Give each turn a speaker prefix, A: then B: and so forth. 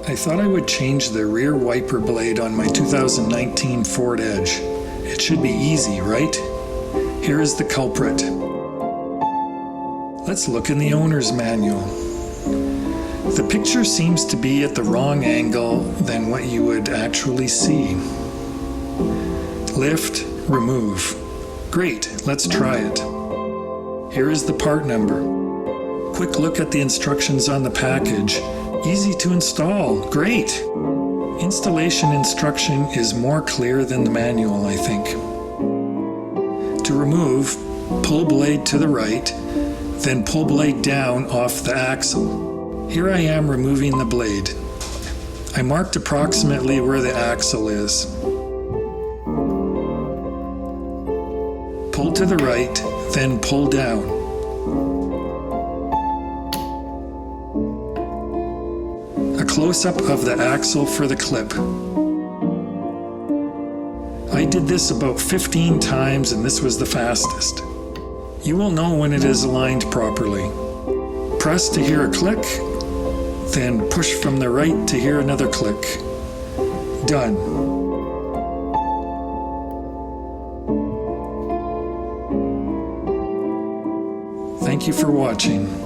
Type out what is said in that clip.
A: I thought I would change the rear wiper blade on my 2019 Ford Edge. It should be easy, right? Here is the culprit. Let's look in the owner's manual. The picture seems to be at the wrong angle than what you would actually see. Lift, remove. Great, let's try it. Here is the part number. Quick look at the instructions on the package. Easy to install. Great! Installation instruction is more clear than the manual, I think. To remove, pull blade to the right, then pull blade down off the axle. Here I am removing the blade. I marked approximately where the axle is. Pull to the right, then pull down. A close-up of the axle for the clip. I did this about 15 times and this was the fastest. You will know when it is aligned properly. Press to hear a click, then push from the right to hear another click. Done. Thank you for watching.